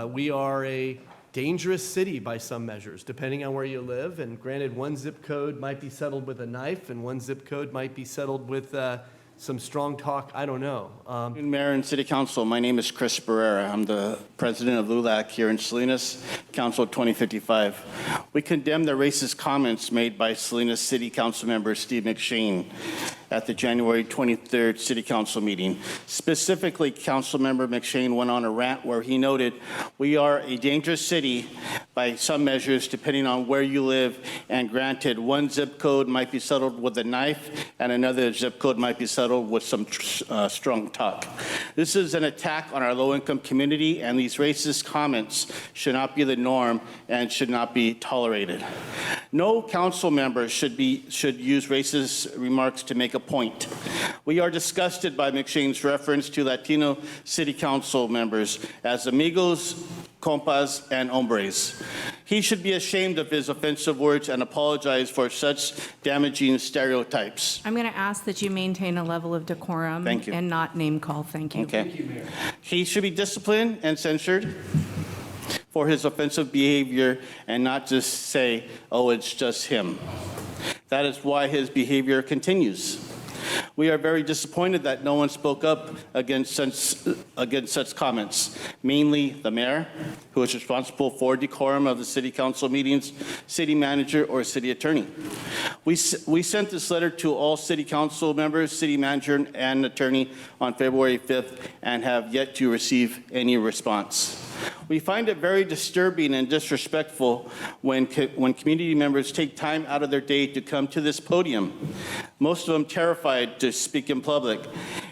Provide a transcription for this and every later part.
We are a dangerous city by some measures, depending on where you live. And granted, one zip code might be settled with a knife, and one zip code might be settled with some strong talk. I don't know. Mayor and City Council, my name is Chris Barrera. I'm the president of LULAC here in Salinas, Council 2055. We condemn the racist comments made by Salinas City Councilmember Steve McShane at the January 23rd City Council meeting. Specifically, Councilmember McShane went on a rant where he noted, "We are a dangerous city by some measures depending on where you live, and granted, one zip code might be settled with a knife and another zip code might be settled with some strong talk." This is an attack on our low-income community, and these racist comments should not be the norm and should not be tolerated. No council member should use racist remarks to make a point. We are disgusted by McShane's reference to Latino city council members as amigos, compas, and hombres. He should be ashamed of his offensive words and apologize for such damaging stereotypes. I'm going to ask that you maintain a level of decorum. Thank you. And not name call. Thank you. Okay. Thank you, Mayor. He should be disciplined and censured for his offensive behavior and not just say, "Oh, it's just him." That is why his behavior continues. We are very disappointed that no one spoke up against such comments, mainly the mayor, who is responsible for decorum of the city council meetings, city manager, or city attorney. We sent this letter to all city council members, city manager, and attorney on February 5th and have yet to receive any response. We find it very disturbing and disrespectful when community members take time out of their day to come to this podium, most of them terrified to speak in public.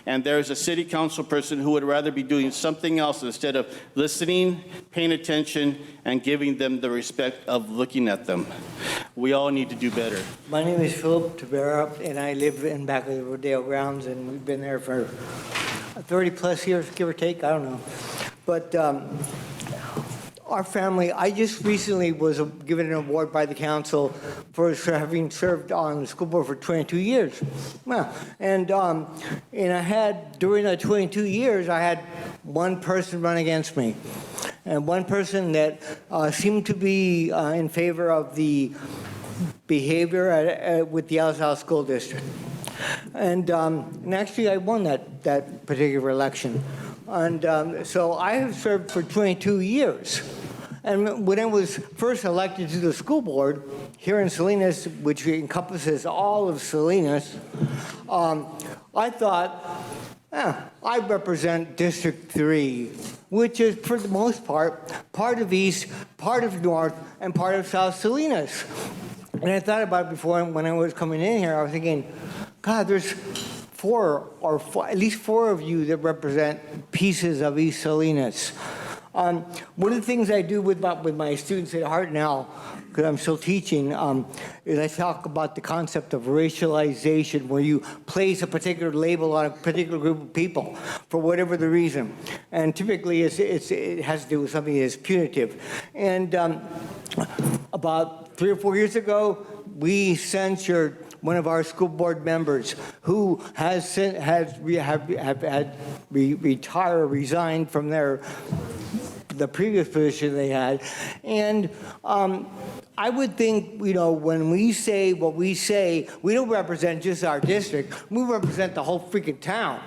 And there's a city council person who would rather be doing something else instead of listening, paying attention, and giving them the respect of looking at them. We all need to do better. My name is Philip Tavera, and I live in back of the Rodeo grounds, and we've been there for 30 plus years, give or take, I don't know. But our family, I just recently was given an award by the council for having served on the school board for 22 years. Well, and I had, during the 22 years, I had one person run against me. And one person that seemed to be in favor of the behavior with the El Salvador School District. And actually, I won that particular election. And so I have served for 22 years. And when I was first elected to the school board here in Salinas, which encompasses all of Salinas, I thought, I represent District 3, which is, for the most part of East, part of North, and part of South Salinas. And I thought about it before, when I was coming in here, I was thinking, God, there's at least four of you that represent pieces of East Salinas. One of the things I do with my students at heart now, because I'm still teaching, is I talk about the concept of racialization, where you place a particular label on a particular group of people for whatever the reason. And typically it has to do with something that's punitive. And about 3 or 4 years ago, we censured one of our school board members who has resigned from the previous position they had. And I would think, when we say what we say, we don't represent just our district, we represent the whole freaking town.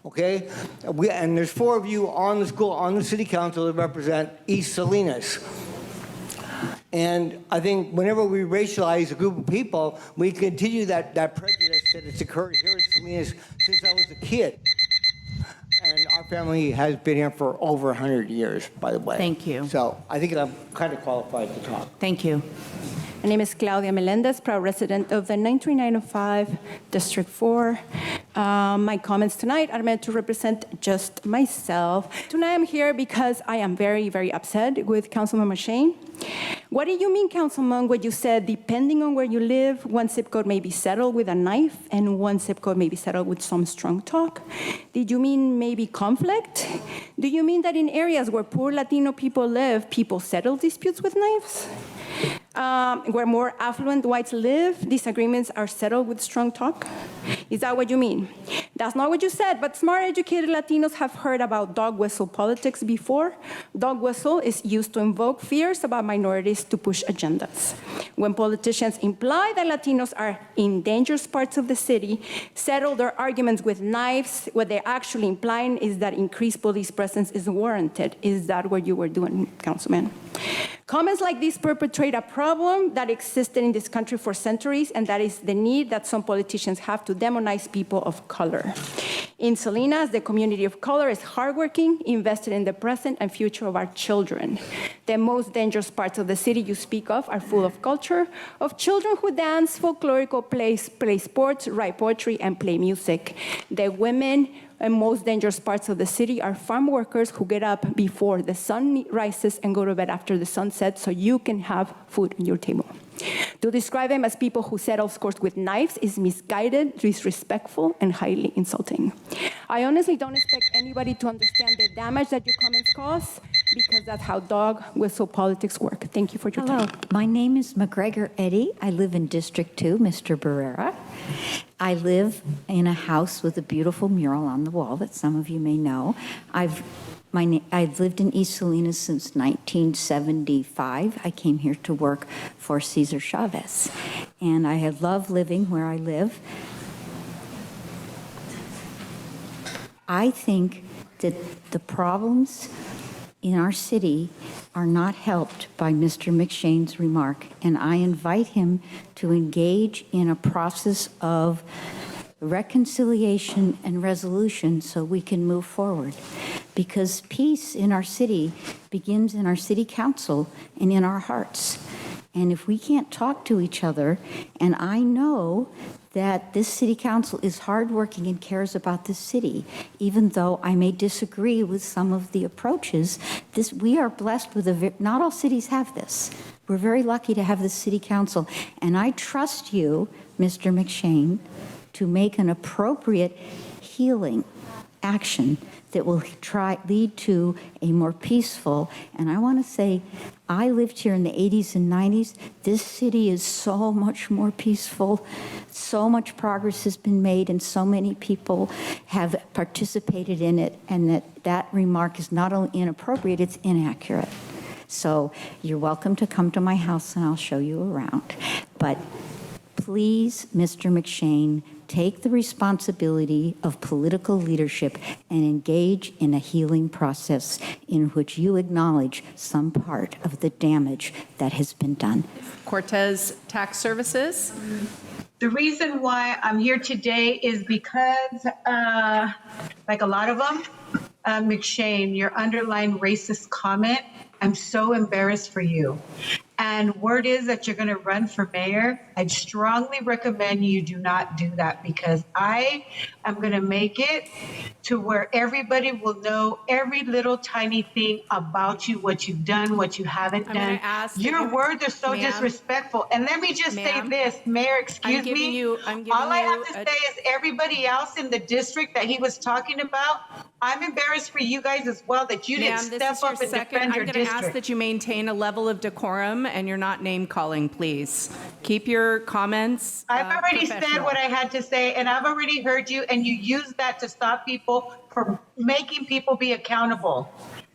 Okay? And there's 4 of you on the city council that represent East Salinas. And I think whenever we racialize a group of people, we continue that prejudice that has occurred here in Salinas since I was a kid. And our family has been here for over 100 years, by the way. Thank you. So I think I'm kind of qualified to talk. Thank you. My name is Claudia Melendez, proud resident of the 93905 District 4. My comments tonight are meant to represent just myself. Tonight I'm here because I am very, very upset with Councilmember McShane. What do you mean, Councilman, when you said depending on where you live, one zip code may be settled with a knife and one zip code may be settled with some strong talk? Did you mean maybe conflict? Do you mean that in areas where poor Latino people live, people settle disputes with knives? where more affluent whites live, disagreements are settled with strong talk? Is that what you mean? That's not what you said, but smart, educated Latinos have heard about dog whistle politics before. Dog whistle is used to invoke fears about minorities to push agendas. When politicians imply that Latinos are in dangerous parts of the city, settle their arguments with knives, what they're actually implying is that increased police presence is warranted. Is that what you were doing, Councilman? Comments like these perpetrate a problem that existed in this country for centuries, and that is the need that some politicians have to demonize people of color. In Salinas, the community of color is hardworking, invested in the present and future of our children. The most dangerous parts of the city you speak of are full of culture, of children who dance, folklorical plays, play sports, write poetry, and play music. The women and most dangerous parts of the city are farm workers who get up before the sun rises and go to bed after the sun sets so you can have food on your table. To describe them as people who settle scores with knives is misguided, disrespectful, and highly insulting. I honestly don't expect anybody to understand the damage that your comments cause, because that's how dog whistle politics work. Thank you for your Hello, time. my name is McGregor Eddie. I live in District 2, Mr. Barrera. I live in a house with a beautiful mural on the wall that some of you may know. I've lived in East Salinas since 1975. I came here to work for Cesar Chavez, and I have loved living where I live. I think that the problems in our city are not helped by Mr. McShane's remark, and I invite him to engage in a process of reconciliation and resolution so we can move forward. Because peace in our city begins in our city council and in our hearts. And if we can't talk to each other, and I know that this city council is hardworking and cares about this city, even though I may disagree with some of the approaches, we are blessed with not all cities have this. We're very lucky to have this city council. And I trust you, Mr. McShane, to make an appropriate healing action that will lead to a more peaceful, and I want to say, I lived here in the 80s and 90s. This city is so much more peaceful. So much progress has been made, and so many people have participated in it, and that remark is not only inappropriate, it's inaccurate. So you're welcome to come to my house, and I'll show you around. But please, Mr. McShane, take the responsibility of political leadership and engage in a healing process in which you acknowledge some part of the damage that has been done. Cortez Tax Services. The reason why I'm here today is because, like a lot of them, McShane, your underlying racist comment, I'm so embarrassed for you. And word is that you're going to run for mayor. I'd strongly recommend you do not do that, because I am going to make it to where everybody will know every little tiny thing about you, what you've done, what you haven't I'm done. gonna ask that Your you- words are so Ma'am. disrespectful. And let me just say Ma'am. this, Mayor, excuse I'm giving me. you- I'm giving All I you have to say is everybody else in the district that he was talking about, I'm embarrassed for you guys as well that you Ma'am, didn't this step is your up and second. defend I'm your going to ask district. that you maintain a level of decorum and you're not name calling, please. Keep your comments I've already said professional. what I had to say, and I've already heard you, and you use that to stop people from making people be accountable.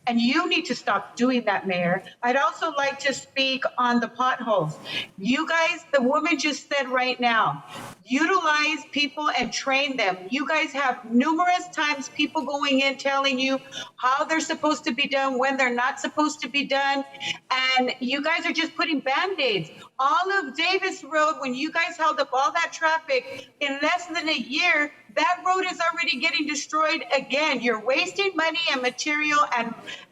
And you need to stop doing that, Mayor. I'd also like to speak on the potholes. You guys, the woman just said right now, utilize people and train them. You guys have numerous times people going in telling you how they're supposed to be done, when they're not supposed to be done. And you guys are just putting Band-Aids. All of Davis Road, when you guys held up all that traffic in less than a year, that road is already getting destroyed again. You're wasting money and material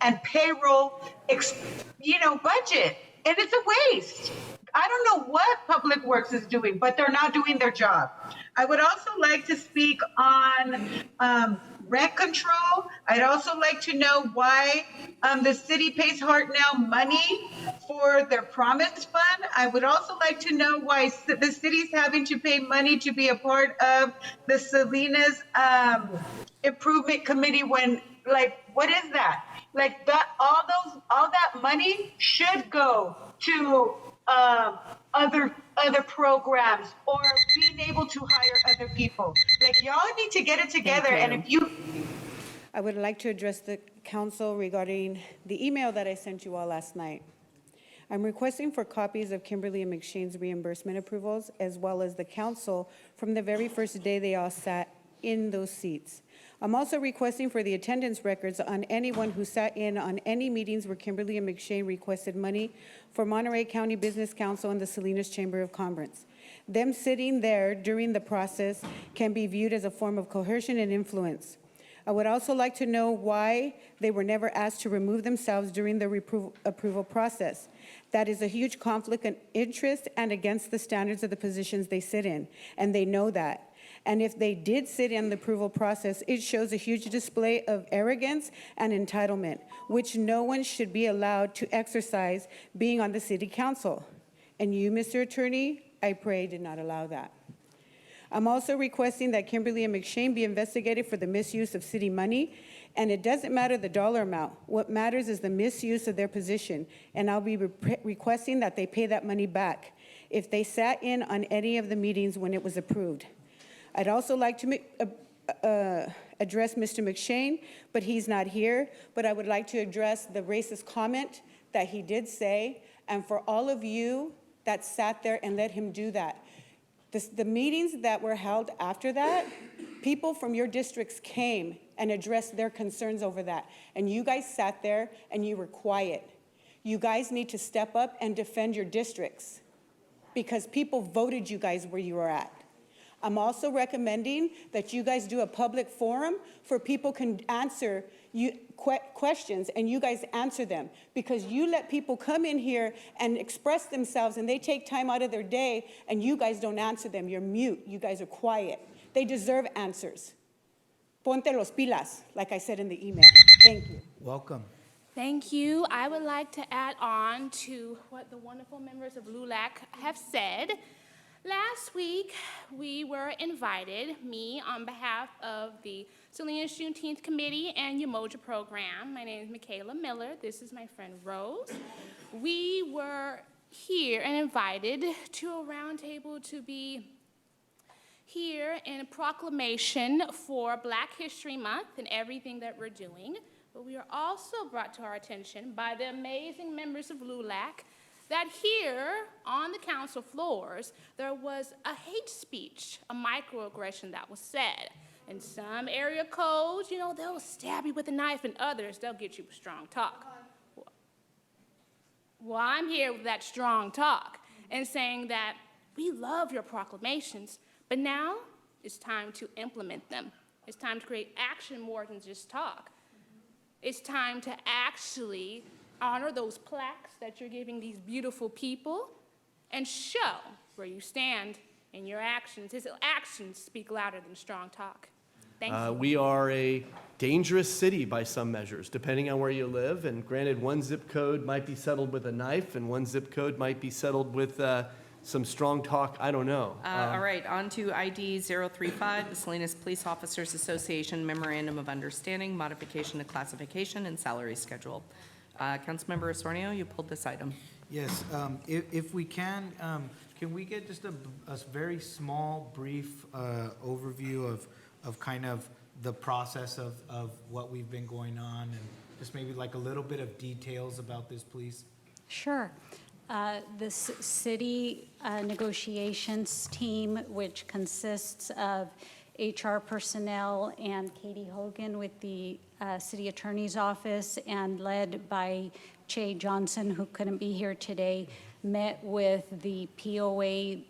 and payroll, budget, and it's a waste. I don't know what Public Works is doing, but they're not doing their job. I would also like to speak on rent control. I'd also like to know why the city pays Hartnell money for their Promise Fund. I would also like to know why the city's having to pay money to be a part of the Salinas Improvement Committee when, what is that? All that money should go to other programs or being able to hire other people. Like, y'all need to get it together. And if you I would like to address the council regarding the email that I sent you all last night. I'm requesting for copies of Kimberly and McShane's reimbursement approvals, as well as the council from the very first day they all sat in those seats. I'm also requesting for the attendance records on anyone who sat in on any meetings where Kimberly and McShane requested money for Monterey County Business Council and the Salinas Chamber of Commerce. Them sitting there during the process can be viewed as a form of coercion and influence. I would also like to know why they were never asked to remove themselves during the approval process. That is a huge conflict of interest and against the standards of the positions they sit in, and they know that. And if they did sit in the approval process, it shows a huge display of arrogance and entitlement, which no one should be allowed to exercise being on the city council. And you, Mr. Attorney, I pray did not allow that. I'm also requesting that Kimberly and McShane be investigated for the misuse of city money, and it doesn't matter the dollar amount. What matters is the misuse of their position, and I'll be requesting that they pay that money back if they sat in on any of the meetings when it was approved. I'd also like to address Mr. McShane, but he's not here, but I would like to address the racist comment that he did say, and for all of you that sat there and let him do that. The meetings that were held after that, people from your districts came and addressed their concerns over that. And you guys sat there and you were quiet. You guys need to step up and defend your districts because people voted you guys where you are at. I'm also recommending that you guys do a public forum for people can answer questions and you guys answer them because you let people come in here and express themselves and they take time out of their day and you guys don't answer them. You're mute. You guys are quiet. They deserve answers. Ponte los pilas, like I said in the email. Thank you. Welcome. Thank you. I would like to add on to what the wonderful members of LULAC have said. Last week, we were invited, me on behalf of the Salinas Juneteenth Committee and Umoja program. My name is Michaela Miller. This is my friend Rose. We were here and invited to a roundtable to be here in a proclamation for Black History Month and everything that we're doing. But we are also brought to our attention by the amazing members of LULAC that here on the council floors, there was a hate speech, a microaggression that was said. In some area codes, you know, they'll stab you with a knife, and others, they'll get you with strong talk. Well, I'm here with that strong talk and saying that we love your proclamations, but now it's time to implement them. It's time to create action more than just talk. It's time to actually honor those plaques that you're giving these beautiful people and show where you stand in your actions. His actions speak louder than strong talk. Thank you. We are a dangerous city by some measures, depending on where you live. And granted, one zip code might be settled with a knife, and one zip code might be settled with some strong talk. I don't know. All right, on to ID 035, the Salinas Police Officers Association Memorandum of Understanding, modification to classification and salary schedule. Councilmember Osornio, you pulled this item. Yes, if we can we get just a very small, brief overview of kind of the process of what we've been going on and just maybe like a little bit of details about this, please? Sure. The city negotiations team, which consists of HR personnel and Katie Hogan with the city attorney's office and led by Che Johnson, who couldn't be here today, met with the POA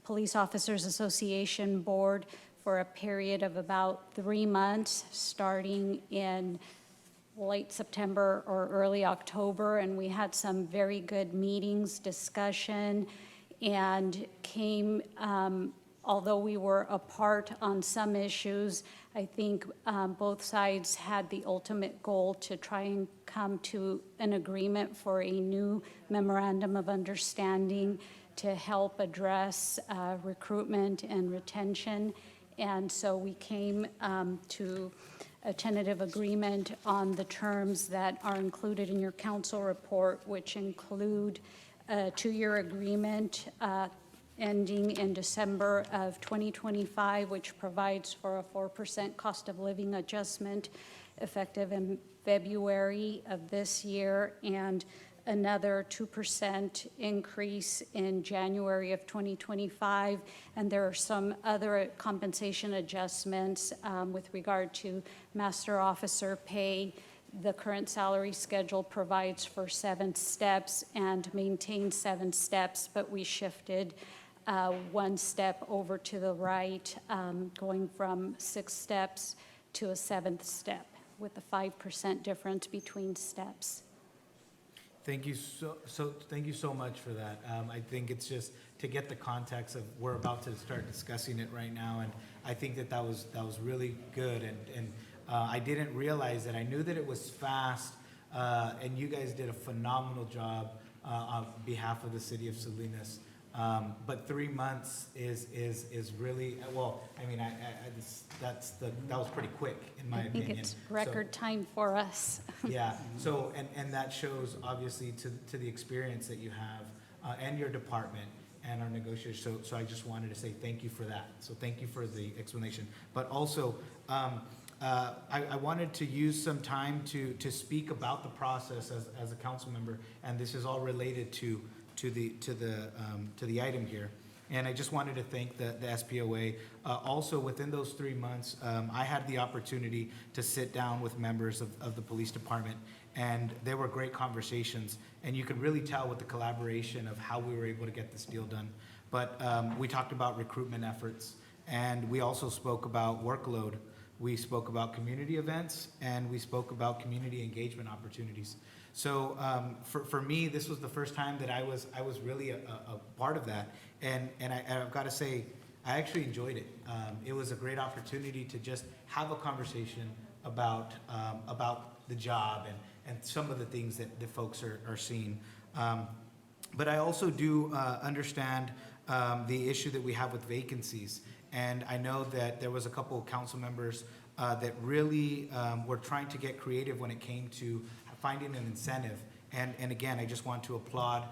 Police Officers Association board for a period of about 3 months, starting in late September or early October, and we had some very good meetings, discussion, and came, although we were apart on some issues, I think both sides had the ultimate goal to try and come to an agreement for a new memorandum of understanding to help address recruitment and retention. And so we came to a tentative agreement on the terms that are included in your council report, which include a two-year agreement ending in December of 2025, which provides for a 4% cost of living adjustment effective in February of this year, and another 2% increase in January of 2025. And there are some other compensation adjustments with regard to master officer pay. The current salary schedule provides for 7 steps and maintains 7 steps, but we shifted 1 step over to the right, going from 6 steps to a 7th step, with a 5% difference between steps. Thank you thank you so much for that. I think it's just to get the context of, we're about to start discussing it right now, and I think that was really good, and I didn't realize that. I knew that it was fast, and you guys did a phenomenal job on behalf of the city of Salinas. But 3 months is really, well, I mean, that was pretty quick in my opinion. I think it's record time for us. Yeah, so, and that shows obviously to the experience that you have and your department and our negotiators. So I just wanted to say thank you for that. So thank you for the explanation. But also, I wanted to use some time to speak about the process as a council member, and this is all related to the item here. And I just wanted to thank the SPOA. Also, within those 3 months, I had the opportunity to sit down with members of the police department, and there were great conversations, and you could really tell with the collaboration of how we were able to get this deal done. But we talked about recruitment efforts, and we also spoke about workload. We spoke about community events, and we spoke about community engagement opportunities. So for me, this was the first time that I was really a part of that, and I've got to say, I actually enjoyed it. It was a great opportunity to just have a conversation about the job and some of the things that the folks are seeing. But I also do understand the issue that we have with vacancies, and I know that there was a couple of council members that really were trying to get creative when it came to finding an incentive. And again, I just want to applaud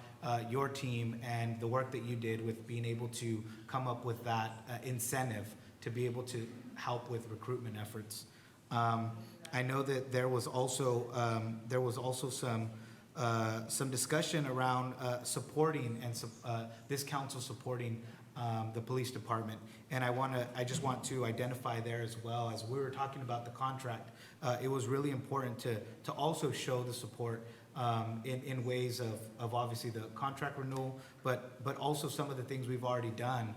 your team and the work that you did with being able to come up with that incentive to be able to help with recruitment efforts. I know that there was also some discussion around supporting and this council supporting the police department. And I just want to identify there as well, as we were talking about the contract, it was really important to also show the support in ways of obviously the contract renewal, but also some of the things we've already done,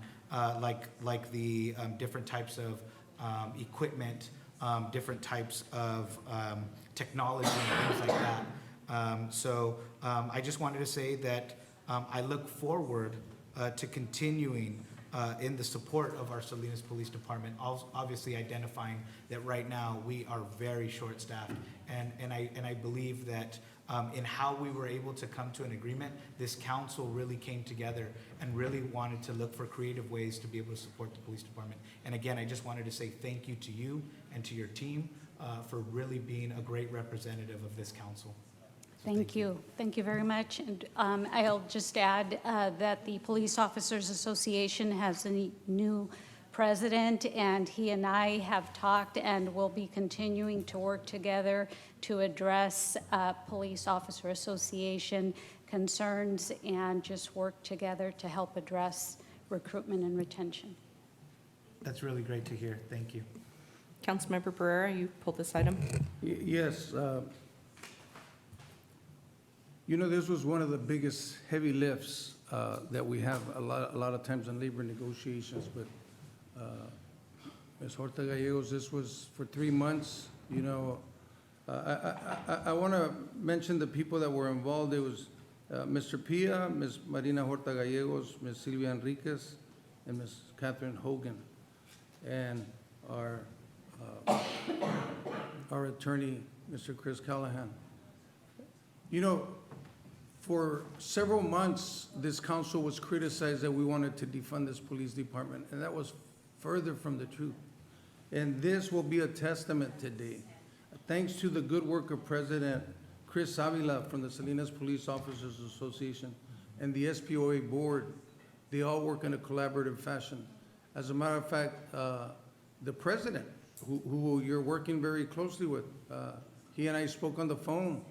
like the different types of equipment, different types of technology and things like that. So I just wanted to say that I look forward to continuing in the support of our Salinas Police Department, obviously identifying that right now we are very short-staffed, and I believe that in how we were able to come to an agreement, this council really came together and really wanted to look for creative ways to be able to support the police department. And again, I just wanted to say thank you to you and to your team for really being a great representative of this council. Thank you. Thank you very much. And I'll just add that the Police Officers Association has a new president, and he and I have talked and will be continuing to work together to address Police Officer Association concerns and just work together to help address recruitment and retention. That's really great to hear. Thank you. Councilmember Pereira, you pulled this item. Yes. You know, this was one of the biggest heavy lifts that we have a lot of times in labor negotiations, but Ms. Horta Gallegos, this was for 3 months. You know, I want to mention the people that were involved. It was Mr. Pia, Ms. Marina Horta Gallegos, Ms. Silvia Enriquez, and Ms. Catherine Hogan, and our attorney, Mr. Chris Callahan. You know, for several months, this council was criticized that we wanted to defund this police department, and that was further from the truth. And this will be a testament today. Thanks to the good work of President Chris Avila from the Salinas Police Officers Association and the SPOA board, they all work in a collaborative fashion. As a matter of fact, the president, who you're working very closely with, he and I spoke on the phone,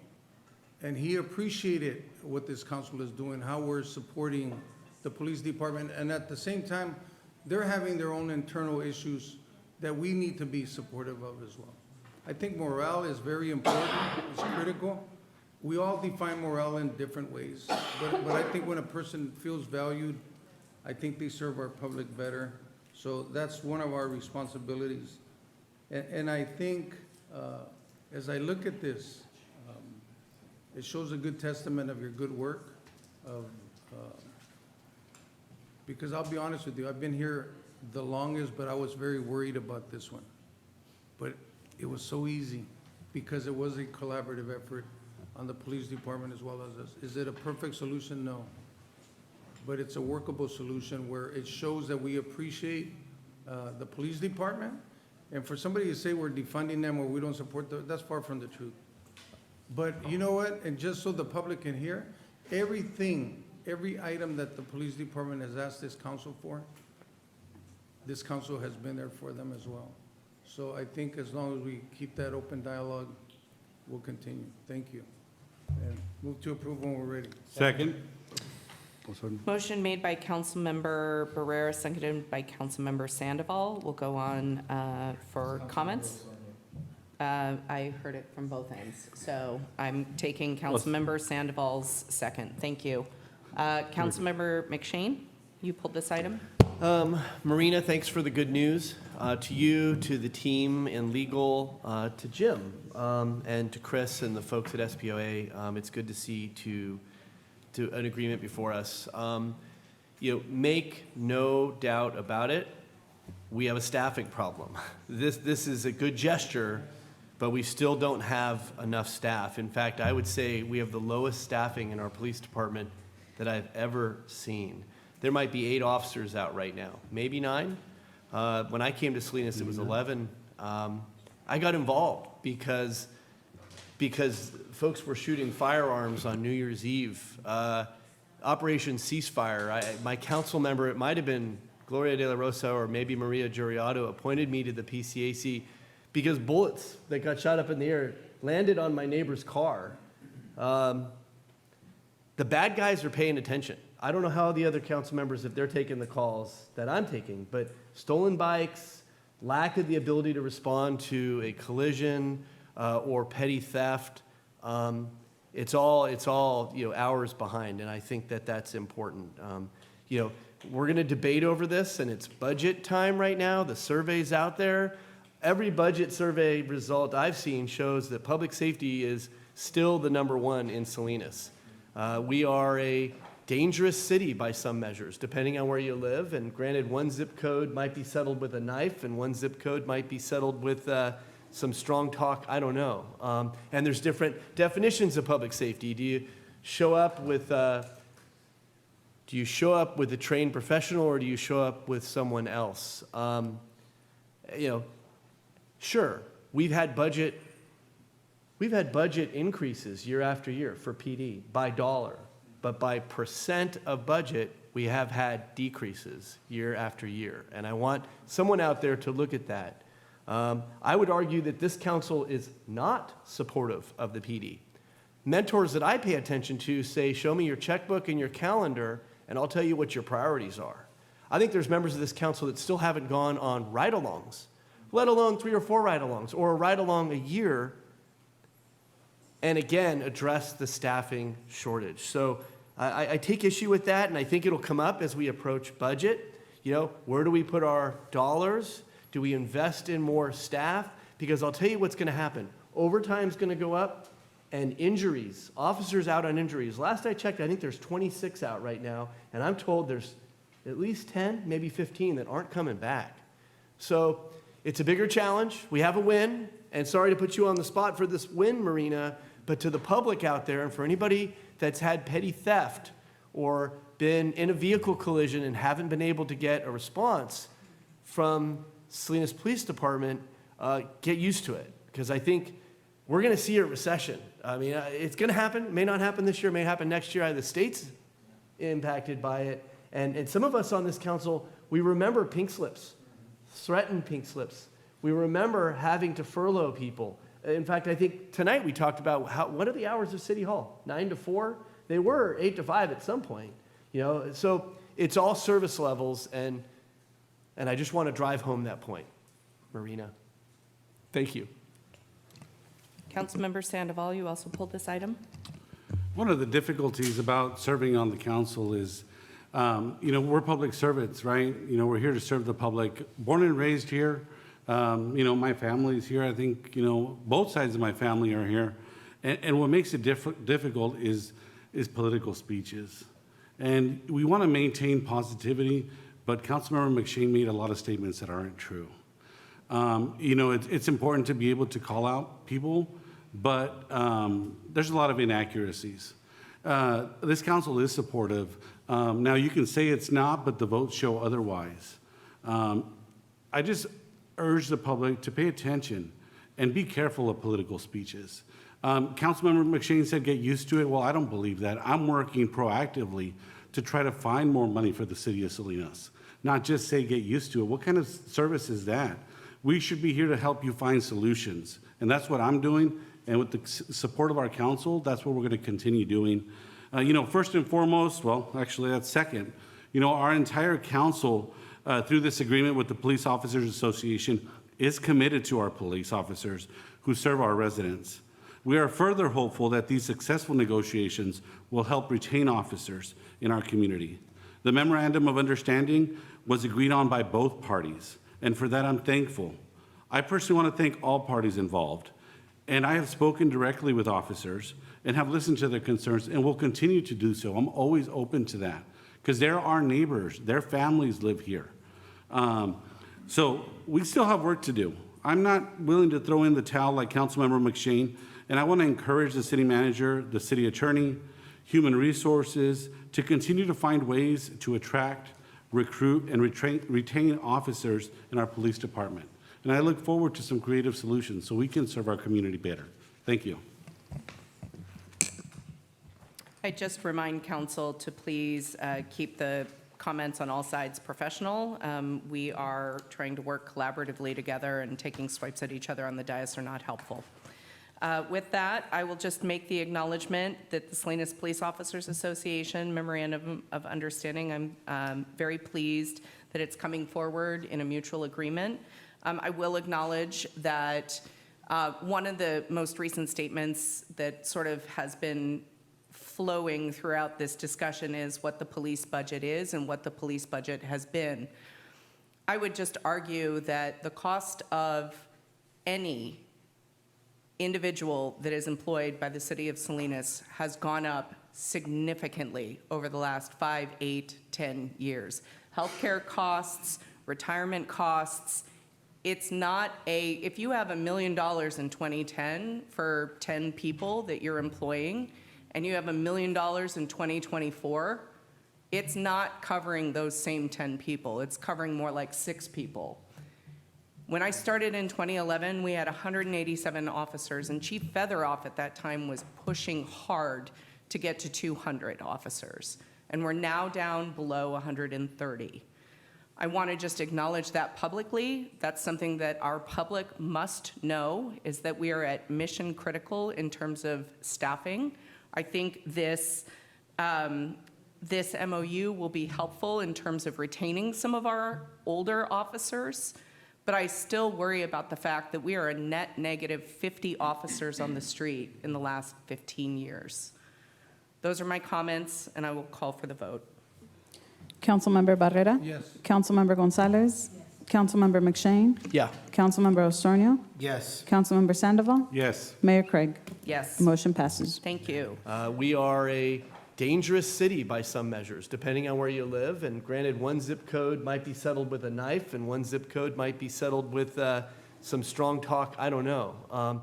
and he appreciated what this council is doing, how we're supporting the police department, and at the same time, they're having their own internal issues that we need to be supportive of as well. I think morale is very important, it's critical. We all define morale in different ways, but I think when a person feels valued, I think they serve our public better. So that's one of our responsibilities. And I think, as I look at this, it shows a good testament of your good work, because I'll be honest with you, I've been here the longest, but I was very worried about this one. But it was so easy because it was a collaborative effort on the police department as well as us. Is it a perfect solution? No. But it's a workable solution where it shows that we appreciate the police department. And for somebody to say we're defunding them or we don't support them, that's far from the truth. But you know what? And just so the public can hear, every item that the police department has asked this council for, this council has been there for them as well. So I think as long as we keep that open dialogue, we'll continue. Thank you. And move to approve when we're ready. Second. Motion made by Councilmember Barrera, seconded by Councilmember Sandoval. We'll go on for comments. I heard it from both ends, so I'm taking Councilmember Sandoval's second. Thank you. Councilmember McShane, you pulled this item. Marina, thanks for the good news. To you, to the team in legal, to Jim, and to Chris and the folks at SPOA. It's good to see to an agreement before us. Make no doubt about it, we have a staffing problem. This is a good gesture, but we still don't have enough staff. In fact, I would say we have the lowest staffing in our police department that I've ever seen. There might be 8 officers out right now, maybe 9. When I came to Salinas, it was 11. I got involved because folks were shooting firearms on New Year's Eve. Operation Ceasefire, my council member, it might have been Gloria de la Rosa or maybe Maria Juriado, appointed me to the PCAC because bullets that got shot up in the air landed on my neighbor's car. The bad guys are paying attention. I don't know how the other council members, if they're taking the calls that I'm taking, but stolen bikes, lack of the ability to respond to a collision or petty theft, it's all hours behind, and I think that that's important. We're going to debate over this, and it's budget time right now. The survey's out there. Every budget survey result I've seen shows that public safety is still the #1 in Salinas. We are a dangerous city by some measures, depending on where you live. And granted, one zip code might be settled with a knife, and one zip code might be settled with some strong talk. I don't know. And there's different definitions of public safety. Do you show up with a trained professional, or do you show up with someone else? Sure, we've had budget increases year after year for PD by dollar. But by percent of budget, we have had decreases year after year. And I want someone out there to look at that. I would argue that this council is not supportive of the PD. Mentors that I pay attention to say, show me your checkbook and your calendar, and I'll tell you what your priorities are. I think there's members of this council that still haven't gone on ride-alongs, let alone 3 or 4 ride-alongs, or a ride-along a year, and again, address the staffing shortage. So I take issue with that, and I think it'll come up as we approach budget. Where do we put our dollars? Do we invest in more staff? Because I'll tell you what's going to happen. Overtime's going to go up, and injuries, officers out on injuries. Last I checked, I think there's 26 out right now, and I'm told there's at least 10, maybe 15 that aren't coming back. So it's a bigger challenge. We have a win, and sorry to put you on the spot for this win, Marina, but to the public out there, and for anybody that's had petty theft or been in a vehicle collision and haven't been able to get a response from Salinas Police Department, get used to it, because I think we're going to see a recession. I mean, it's going to happen. It may not happen this year. It may happen next year. The state's impacted by it. And some of us on this council, we remember pink slips, threatened pink slips. We remember having to furlough people. In fact, I think tonight we talked about what are the hours of City Hall? 9 to 4? They were 8 to 5 at some point. So it's all service levels, and I just want to drive home that point, Marina. Thank you. Councilmember Sandoval, you also pulled this item. One of the difficulties about serving on the council is, we're public servants, right? We're here to serve the public. Born and raised here, my family's here. I think, both sides of my family are here. And what makes it difficult is political speeches. And we want to maintain positivity, but Councilmember McShane made a lot of statements that aren't true. It's important to be able to call out people, but there's a lot of inaccuracies. This council is supportive. Now, you can say it's not, but the votes show otherwise. I just urge the public to pay attention and be careful of political speeches. Councilmember McShane said get used to it. Well, I don't believe that. I'm working proactively to try to find more money for the city of Salinas, not just say get used to it. What kind of service is that? We should be here to help you find solutions, and that's what I'm doing. And with the support of our council, that's what we're going to continue doing. First and foremost, well, actually that's second. Our entire council, through this agreement with the Police Officers Association, is committed to our police officers who serve our residents. We are further hopeful that these successful negotiations will help retain officers in our community. The Memorandum of Understanding was agreed on by both parties, and for that I'm thankful. I personally want to thank all parties involved, and I have spoken directly with officers and have listened to their concerns and will continue to do so. I'm always open to that because they're our neighbors, their families live here. So we still have work to do. I'm not willing to throw in the towel like Councilmember McShane, and I want to encourage the city manager, the city attorney, human resources to continue to find ways to attract, recruit, and retain officers in our police department. And I look forward to some creative solutions so we can serve our community better. Thank you. I just remind council to please keep the comments on all sides professional. We are trying to work collaboratively together, and taking swipes at each other on the dais are not helpful. With that, I will just make the acknowledgement that the Salinas Police Officers Association Memorandum of Understanding, I'm very pleased that it's coming forward in a mutual agreement. I will acknowledge that one of the most recent statements that sort of has been flowing throughout this discussion is what the police budget is and what the police budget has been. I would just argue that the cost of any individual that is employed by the city of Salinas has gone up significantly over the last 5, 8, 10 years. Healthcare costs, retirement costs. It's not if you have $1 million in 2010 for 10 people that you're employing, and you have $1 million in 2024, it's not covering those same 10 people. It's covering more like 6 people. When I started in 2011, we had 187 officers, and Chief Featheroff at that time was pushing hard to get to 200 officers, and we're now down below 130. I want to just acknowledge that publicly. That's something that our public must know, is that we are at mission critical in terms of staffing. I think this MOU will be helpful in terms of retaining some of our older officers, but I still worry about the fact that we are a net negative 50 officers on the street in the last 15 years. Those are my comments, and I will call for the vote. Councilmember Barrera? Yes. Councilmember Gonzalez? Yes. Councilmember McShane? Yeah. Councilmember Osornio? Yes. Councilmember Sandoval? Yes. Mayor Craig? Yes. Motion passes. Thank you. We are a dangerous city by some measures, depending on where you live. And granted, one zip code might be settled with a knife, and one zip code might be settled with some strong talk. I don't know.